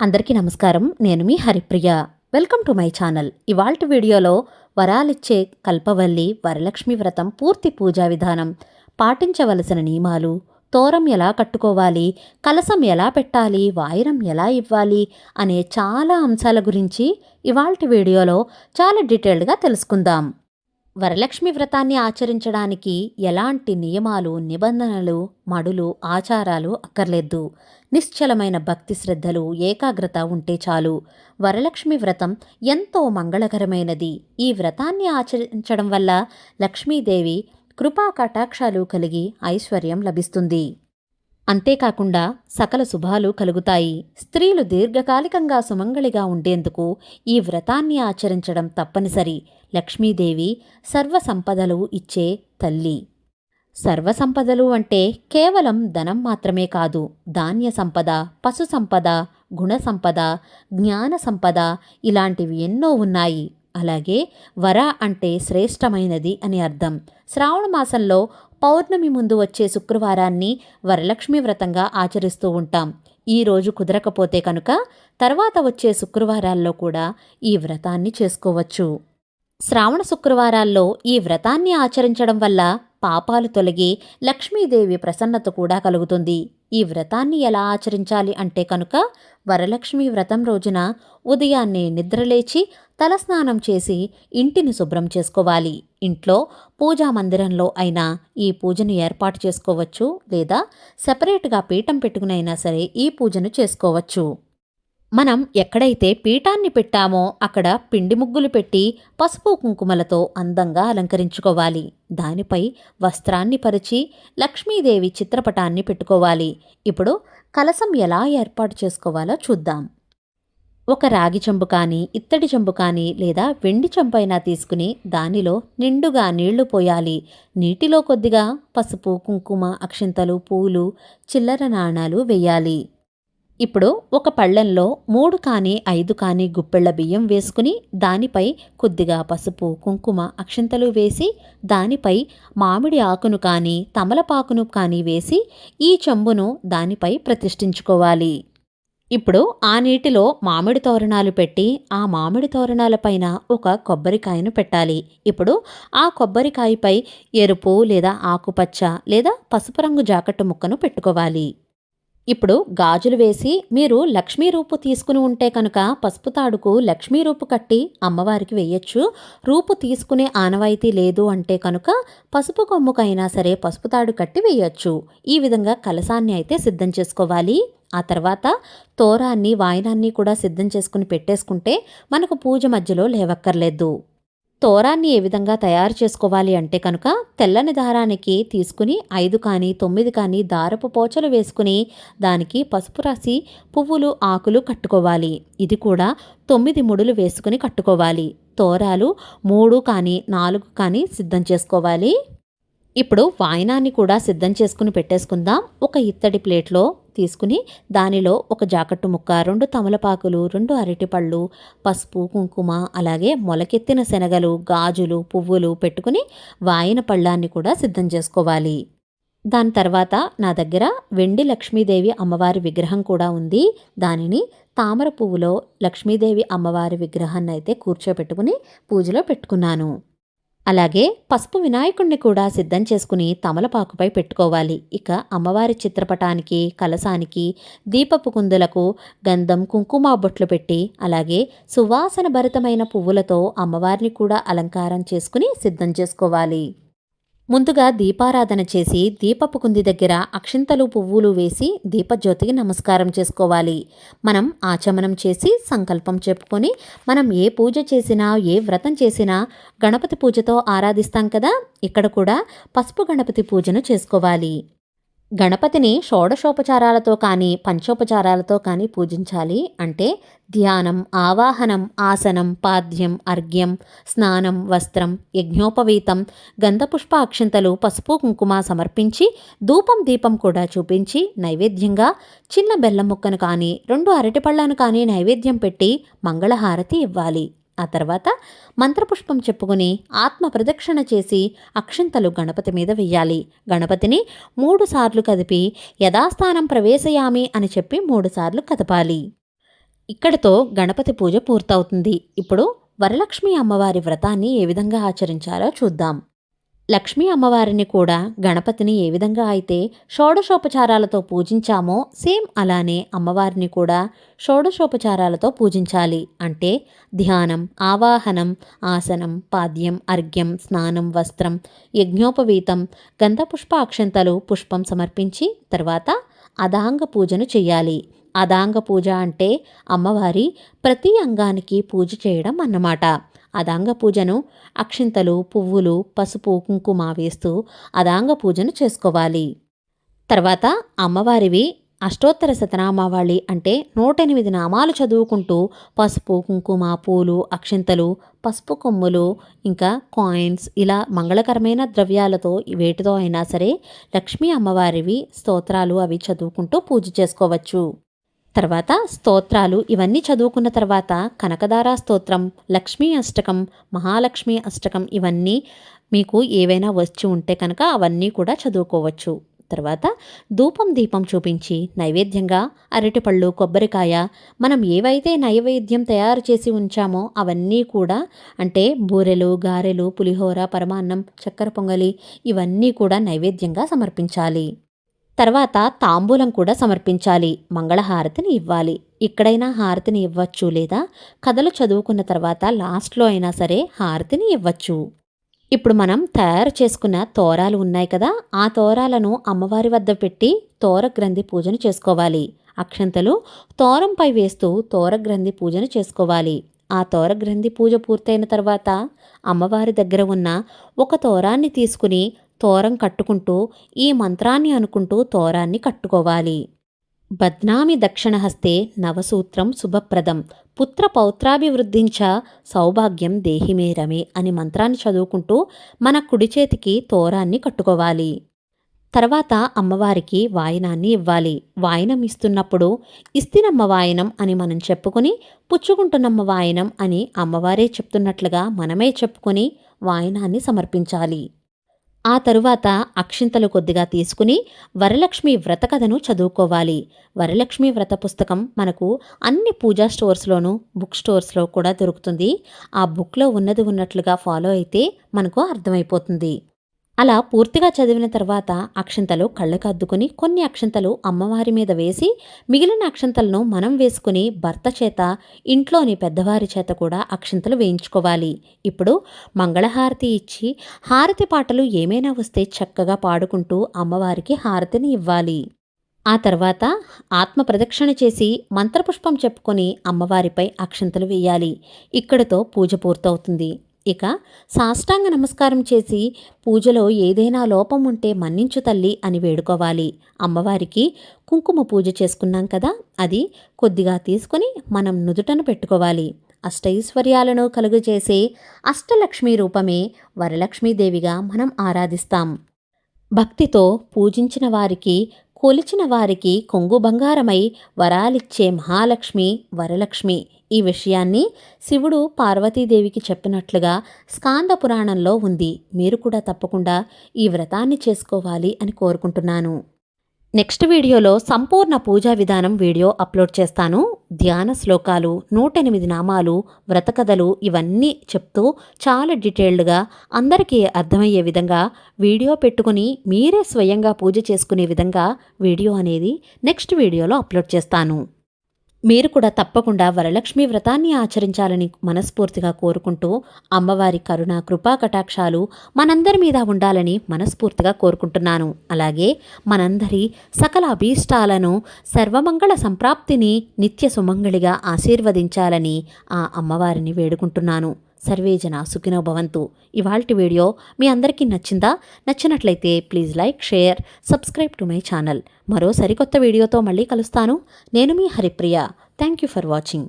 అందరికీ నమస్కారం. నేను మీ Haripriya. Welcome to my channel. ఇవాల్టి వీడియోలో వరాలిచ్చే కల్పవల్లి వరలక్ష్మి వ్రతం పూర్తి పూజా విధానం, పాటించవలసిన నియమాలు, తోరం ఎలా కట్టుకోవాలి, కలసం ఎలా పెట్టాలి, వాయిరం ఎలా ఇవ్వాలి అనే చాలా అంశాల గురించి ఇవాల్టి వీడియోలో చాలా డీటెయిల్డ్గా తెలుసుకుందాం. వరలక్ష్మి వ్రతాన్ని ఆచరించడానికి ఎలాంటి నియమాలు, నిబంధనలు, మడులు, ఆచారాలు అక్కర్లేదు. నిశ్చలమైన భక్తి శ్రద్ధలు, ఏకాగ్రత ఉంటే చాలు. వరలక్ష్మి వ్రతం ఎంతో మంగళకరమైనది. ఈ వ్రతాన్ని ఆచరించడం వల్ల లక్ష్మీదేవి కృపా కటాక్షాలు కలిగి ఐశ్వర్యం లభిస్తుంది. అంతేకాకుండా సకల శుభాలు కలుగుతాయి. స్త్రీలు దీర్ఘకాలికంగా సుమంగళిగా ఉండేందుకు ఈ వ్రతాన్ని ఆచరించడం తప్పనిసరి. లక్ష్మీదేవి సర్వసంపదలు ఇచ్చే తల్లి. సర్వసంపదలు అంటే కేవలం ధనం మాత్రమే కాదు. ధాన్య సంపద, పశు సంపద, గుణ సంపద, జ్ఞాన సంపద ఇలాంటివి ఎన్నో ఉన్నాయి. అలాగే వర అంటే శ్రేష్టమైనది అని అర్థం. శ్రావణ మాసంలో పౌర్ణమి ముందు వచ్చే శుక్రవారాన్ని వరలక్ష్మి వ్రతంగా ఆచరిస్తూ ఉంటాం. ఈ రోజు కుదరకపోతే కనుక తర్వాత వచ్చే శుక్రవారాల్లో కూడా ఈ వ్రతాన్ని చేసుకోవచ్చు. శ్రావణ శుక్రవారాల్లో ఈ వ్రతాన్ని ఆచరించడం వల్ల పాపాలు తొలగి లక్ష్మీదేవి ప్రసన్నత కూడా కలుగుతుంది. ఈ వ్రతాన్ని ఎలా ఆచరించాలి అంటే కనుక వరలక్ష్మి వ్రతం రోజున ఉదయాన్నే నిద్రలేచి తలస్నానం చేసి ఇంటిని శుభ్రం చేసుకోవాలి. ఇంట్లో పూజా మందిరంలో అయినా ఈ పూజను ఏర్పాటు చేసుకోవచ్చు, లేదా సెపరేట్గా పీఠం పెట్టుకునైనా సరే ఈ పూజను చేసుకోవచ్చు. మనం ఎక్కడైతే పీఠాన్ని పెట్టామో అక్కడ పిండి ముగ్గులు పెట్టి పసుపు కుంకుమలతో అందంగా అలంకరించుకోవాలి. దానిపై వస్త్రాన్ని పరిచి లక్ష్మీదేవి చిత్రపటాన్ని పెట్టుకోవాలి. ఇప్పుడు కలసం ఎలా ఏర్పాటు చేసుకోవాలో చూద్దాం. ఒక రాగి చెంబు కానీ, ఇత్తడి చెంబు కానీ లేదా వెండి చెంబు అయినా తీసుకుని దానిలో నిండుగా నీళ్లు పోయాలి. నీటిలో కొద్దిగా పసుపు, కుంకుమ, అక్షింతలు, పూలు, చిల్లర నాణాలు వేయాలి. ఇప్పుడు ఒక పళ్ళెంలో 3 కానీ 5 కానీ గుప్పెళ్ల బియ్యం వేసుకుని దానిపై కొద్దిగా పసుపు, కుంకుమ, అక్షింతలు వేసి దానిపై మామిడి ఆకును కానీ తమలపాకును కానీ వేసి ఈ చెంబును దానిపై ప్రతిష్ఠించుకోవాలి. ఇప్పుడు ఆ నీటిలో మామిడి తోరణాలు పెట్టి ఆ మామిడి తోరణాలపైన ఒక కొబ్బరికాయను పెట్టాలి. ఇప్పుడు ఆ కొబ్బరికాయపై ఎరుపు లేదా ఆకుపచ్చ లేదా పసుపు రంగు జాకెట్టు ముక్కను పెట్టుకోవాలి. ఇప్పుడు గాజులు వేసి మీరు లక్ష్మీ రూపు తీసుకుని ఉంటే కనుక పసుపు తాడుకు లక్ష్మీ రూపు కట్టి అమ్మవారికి వేయచ్చు. రూపు తీసుకునే ఆనవాయితీ లేదు అంటే కనుక పసుపు కొమ్ముకైనా సరే పసుపు తాడు కట్టి వేయచ్చు. ఈ విధంగా కలశాన్ని అయితే సిద్ధం చేసుకోవాలి. ఆ తర్వాత తోరాన్ని, వాయనాన్ని కూడా సిద్ధం చేసుకుని పెట్టేసుకుంటే మనకు పూజ మధ్యలో లేవక్కర్లేదు. తోరాన్ని ఏ విధంగా తయారు చేసుకోవాలి అంటే కనుక తెల్లని దారానికి తీసుకుని 5 కానీ 9 కానీ దారపు పోచలు వేసుకుని దానికి పసుపు రాసి పువ్వులు, ఆకులు కట్టుకోవాలి. ఇది కూడా 9 ముడులు వేసుకుని కట్టుకోవాలి. తోరాలు 3 కానీ 4 కానీ సిద్ధం చేసుకోవాలి. ఇప్పుడు వాయనాన్ని కూడా సిద్ధం చేసుకుని పెట్టేసుకుందాం. ఒక ఇత్తడి ప్లేట్లో తీసుకుని దానిలో ఒక జాకెట్టు ముక్క, 2 తమలపాకులు, 2 అరటిపళ్ళు, పసుపు, కుంకుమ, అలాగే మొలకెత్తిన శనగలు, గాజులు, పువ్వులు పెట్టుకుని వాయన పళ్ళాన్ని కూడా సిద్ధం చేసుకోవాలి. దాని తర్వాత నా దగ్గర వెండి లక్ష్మీదేవి అమ్మవారి విగ్రహం కూడా ఉంది. దానిని తామర పువ్వులో లక్ష్మీదేవి అమ్మవారి విగ్రహాన్ని అయితే కూర్చోపెట్టుకుని పూజలో పెట్టుకున్నాను. అలాగే పసుపు వినాయకుణ్ణి కూడా సిద్ధం చేసుకుని తమలపాకుపై పెట్టుకోవాలి. ఇక అమ్మవారి చిత్రపటానికి, కలశానికి, దీపపు కుందులకు గంధం, కుంకుమ బొట్లు పెట్టి అలాగే సువాసన భరితమైన పువ్వులతో అమ్మవారిని కూడా అలంకారం చేసుకుని సిద్ధం చేసుకోవాలి. ముందుగా దీపారాధన చేసి దీపపు కుంది దగ్గర అక్షింతలు, పువ్వులు వేసి దీపజ్యోతికి నమస్కారం చేసుకోవాలి. మనం ఆచమనం చేసి సంకల్పం చెప్పుకొని మనం ఏ పూజ చేసినా, ఏ వ్రతం చేసినా గణపతి పూజతో ఆరాధిస్తాం కదా, ఇక్కడ కూడా పసుపు గణపతి పూజను చేసుకోవాలి. గణపతిని షోడశోపచారాలతో కానీ పంచోపచారాలతో కానీ పూజించాలి. అంటే ధ్యానం, ఆవాహనం, ఆసనం, పాద్యం, అర్ఘ్యం, స్నానం, వస్త్రం, యజ్ఞోపవీతం, గంధపుష్ప అక్షింతలు, పసుపు కుంకుమ సమర్పించి ధూపం, దీపం కూడా చూపించి నైవేద్యంగా చిన్న బెల్లం ముక్కను కానీ 2 అరటిపళ్ళను కానీ నైవేద్యం పెట్టి మంగళహారతి ఇవ్వాలి. ఆ తర్వాత మంత్రపుష్పం చెప్పుకుని ఆత్మ ప్రదక్షిణ చేసి అక్షింతలు గణపతి మీద వెయ్యాలి. గణపతిని 3 సార్లు కదిపి యథాస్థానం ప్రవేశయామి అని చెప్పి 3 సార్లు కదపాలి. ఇక్కడితో గణపతి పూజ పూర్తవుతుంది. ఇప్పుడు వరలక్ష్మి అమ్మవారి వ్రతాన్ని ఏ విధంగా ఆచరించాలో చూద్దాం. లక్ష్మీ అమ్మవారిని కూడా గణపతిని ఏ విధంగా అయితే షోడశోపచారాలతో పూజించామో సేమ్ అలానే అమ్మవారిని కూడా షోడశోపచారాలతో పూజించాలి. అంటే ధ్యానం, ఆవాహనం, ఆసనం, పాద్యం, అర్ఘ్యం, స్నానం, వస్త్రం, యజ్ఞోపవీతం, గంధపుష్ప అక్షంతలు, పుష్పం సమర్పించి తర్వాత అదాంగ పూజను చెయ్యాలి. అదాంగ పూజ అంటే అమ్మవారి ప్రతి అంగానికి పూజ చేయడం అన్నమాట. అదాంగ పూజను అక్షింతలు, పువ్వులు, పసుపు, కుంకుమ వేస్తూ అదాంగ పూజను చేసుకోవాలి. తర్వాత అమ్మవారివి అష్టోత్తర శతనామావళి అంటే 108 నామాలు చదువుకుంటూ పసుపు, కుంకుమ, పూలు, అక్షింతలు, పసుపు కొమ్ములు, ఇంకా కాయిన్స్ ఇలా మంగళకరమైన ద్రవ్యాలతో వేటితో అయినా సరే లక్ష్మీ అమ్మవారివి స్తోత్రాలు అవి చదువుకుంటూ పూజ చేసుకోవచ్చు. తర్వాత స్తోత్రాలు ఇవన్నీ చదువుకున్న తర్వాత కనకదారా స్తోత్రం, లక్ష్మీ అష్టకం, మహాలక్ష్మి అష్టకం ఇవన్నీ మీకు ఏవైనా వచ్చి ఉంటే కనుక అవన్నీ కూడా చదువుకోవచ్చు. తర్వాత ధూపం దీపం చూపించి నైవేద్యంగా అరటిపళ్ళు, కొబ్బరికాయ మనం ఏవైతే నైవేద్యం తయారు చేసి ఉంచామో అవన్నీ కూడా అంటే బూరెలు, గారెలు, పులిహోర, పరమాన్నం, చక్కెర పొంగలి ఇవన్నీ కూడా నైవేద్యంగా సమర్పించాలి. తర్వాత తాంబూలం కూడా సమర్పించాలి. మంగళహారతిని ఇవ్వాలి. ఇక్కడైనా హారతిని ఇవ్వచ్చు లేదా కథలు చదువుకున్న తర్వాత లాస్ట్లో అయినా సరే హారతిని ఇవ్వచ్చు. ఇప్పుడు మనం తయారు చేసుకున్న తోరాలు ఉన్నాయి కదా, ఆ తోరాలను అమ్మవారి వద్ద పెట్టి తోరగ్రంథి పూజను చేసుకోవాలి. అక్షంతలు తోరంపై వేస్తూ తోరగ్రంథి పూజను చేసుకోవాలి. ఆ తోరగ్రంథి పూజ పూర్తయిన తర్వాత అమ్మవారి దగ్గర ఉన్న ఒక తోరాన్ని తీసుకుని తోరం కట్టుకుంటూ ఈ మంత్రాన్ని అనుకుంటూ తోరాన్ని కట్టుకోవాలి. బద్నామి దక్షిణహస్తే నవసూత్రం శుభప్రదం పుత్ర పౌత్రాభివృద్ధించ సౌభాగ్యం దేహిమే రమే అని మంత్రాన్ని చదువుకుంటూ మన కుడి చేతికి తోరాన్ని కట్టుకోవాలి. తర్వాత అమ్మవారికి వాయనాన్ని ఇవ్వాలి. వాయనం ఇస్తున్నప్పుడు ఇస్తినమ్మ వాయనం అని మనం చెప్పుకొని పుచ్చుకుంటున్నమ్మ వాయనం అని అమ్మవారే చెప్తున్నట్లుగా మనమే చెప్పుకొని వాయనాన్ని సమర్పించాలి. ఆ తరువాత అక్షింతలు కొద్దిగా తీసుకుని వరలక్ష్మి వ్రత కథను చదువుకోవాలి. వరలక్ష్మి వ్రత పుస్తకం మనకు అన్ని పూజా స్టోర్స్లోనూ బుక్ స్టోర్స్లో కూడా దొరుకుతుంది. ఆ బుక్లో ఉన్నది ఉన్నట్లుగా ఫాలో అయితే మనకు అర్థమైపోతుంది. అలా పూర్తిగా చదివిన తర్వాత అక్షింతలు కళ్ళకు అద్దుకుని కొన్ని అక్షింతలు అమ్మవారి మీద వేసి మిగిలిన అక్షింతలను మనం వేసుకుని భర్త చేత ఇంట్లోని పెద్దవారి చేత కూడా అక్షింతలు వేయించుకోవాలి. ఇప్పుడు మంగళహారతి ఇచ్చి హారతి పాటలు ఏమైనా వస్తే చక్కగా పాడుకుంటూ అమ్మవారికి హారతిని ఇవ్వాలి. ఆ తర్వాత ఆత్మ ప్రదక్షిణ చేసి మంత్రపుష్పం చెప్పుకొని అమ్మవారిపై అక్షింతలు వేయాలి. ఇక్కడితో పూజ పూర్తవుతుంది. ఇక సాష్టాంగ నమస్కారం చేసి పూజలో ఏదైనా లోపం ఉంటే మన్నించు తల్లి అని వేడుకోవాలి. అమ్మవారికి కుంకుమ పూజ చేసుకున్నాం కదా, అది కొద్దిగా తీసుకుని మనం నుదుటను పెట్టుకోవాలి. అష్టైశ్వర్యాలను కలుగజేసే అష్టలక్ష్మీ రూపమే వరలక్ష్మీదేవిగా మనం ఆరాధిస్తాం. భక్తితో పూజించిన వారికి కొలిచిన వారికి కొంగు బంగారమై వరాలిచ్చే మహాలక్ష్మి వరలక్ష్మి. ఈ విషయాన్ని శివుడు పార్వతీదేవికి చెప్పినట్లుగా స్కాంద పురాణంలో ఉంది. మీరు కూడా తప్పకుండా ఈ వ్రతాన్ని చేసుకోవాలి అని కోరుకుంటున్నాను. నెక్స్ట్ వీడియోలో సంపూర్ణ పూజా విధానం వీడియో అప్లోడ్ చేస్తాను. ధ్యాన శ్లోకాలు, 108 నామాలు, వ్రతకథలు ఇవన్నీ చెప్తూ చాలా డీటెయిల్డ్గా అందరికీ అర్థమయ్యే విధంగా వీడియో పెట్టుకుని మీరే స్వయంగా పూజ చేసుకునే విధంగా వీడియో అనేది నెక్స్ట్ వీడియోలో అప్లోడ్ చేస్తాను. మీరు కూడా తప్పకుండా వరలక్ష్మి వ్రతాన్ని ఆచరించాలని మనస్ఫూర్తిగా కోరుకుంటూ అమ్మవారి కరుణ కృపా కటాక్షాలు మనందరి మీద ఉండాలని మనస్ఫూర్తిగా కోరుకుంటున్నాను. అలాగే మనందరి సకల అభీష్టాలను సర్వమంగళ సంప్రాప్తిని నిత్య సుమంగళిగా ఆశీర్వదించాలని ఆ అమ్మవారిని వేడుకుంటున్నాను. సర్వేజన సుఖినో భవంతు. ఇవాల్టి వీడియో మీ అందరికీ నచ్చిందా? నచ్చినట్లయితే please like, share, subscribe to my channel. మరో సరికొత్త వీడియోతో మళ్ళీ కలుస్తాను. నేను మీ Haripriya. Thank you for watching.